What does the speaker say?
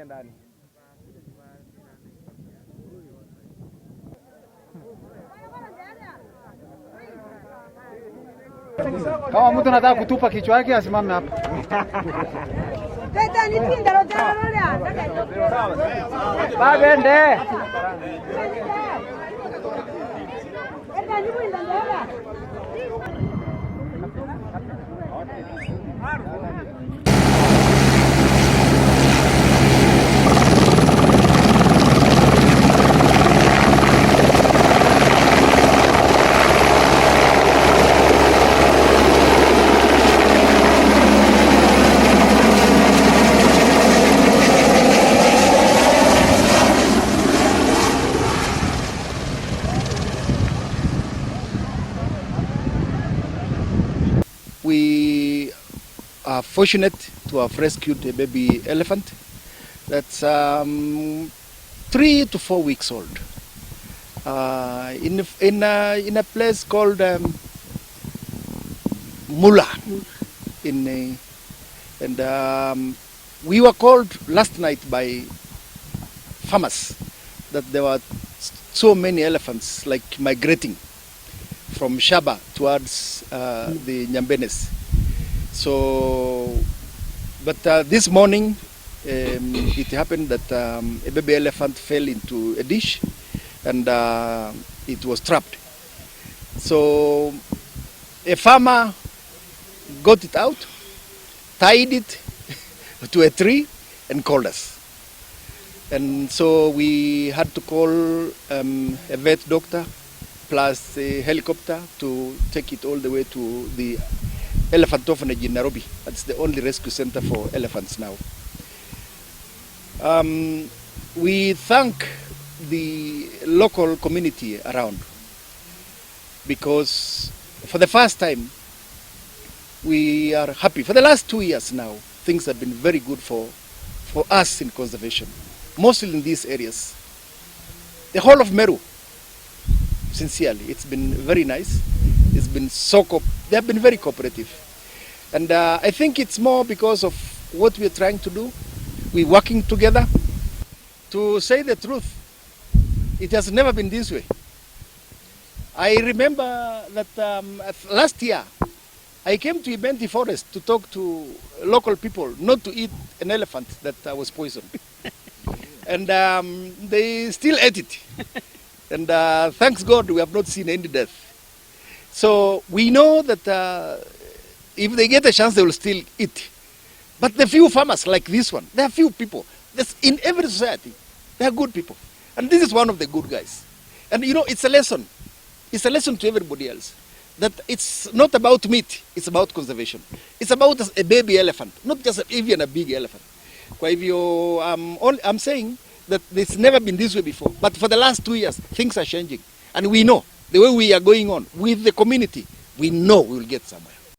ndani. Kama mtu anataka kutupa kichwa yake asimame hapa. Babende. We are fortunate to have rescued a baby elephant that's 3 to 4 weeks old in a place called Mula. We were called last night by farmers that there were so many elephants like migrating from Shaba towards the Nyambenes. So, but this morning it happened that a baby elephant fell into a dish and it was trapped. So a farmer got it out, tied it to a tree and called us. And so we had to call a vet doctor plus a helicopter to take it all the way to the elephant orphanage in Nairobi. That's the only rescue center for elephants now. We thank the local community around because for the first time we are happy. For the last 2 years now, things have been very good for us in conservation, mostly in these areas. The whole of Meru, sincerely, it's been very nice. It's been they have been very cooperative. And I think it's more because of what we're trying to do. We're working together. To say the truth, it has never been this way. I remember that last year, I came to Ibenti Forest to talk to local people, not to eat an elephant that was poisoned. And they still ate it. And thanks God we have not seen any death. So we know that if they get a chance, they will still eat. But the few farmers like this one, there are few people. In every society, they are good people. And this is one of the good guys. And you know, it's a lesson. It's a lesson to everybody else. That it's not about meat, it's about conservation. It's about a baby elephant, not just even a big elephant. Kwa hivyo, I'm saying that it's never been this way before. But for the last 2 years, things are changing. And we know, the way we are going on with the community, we know we will get somewhere.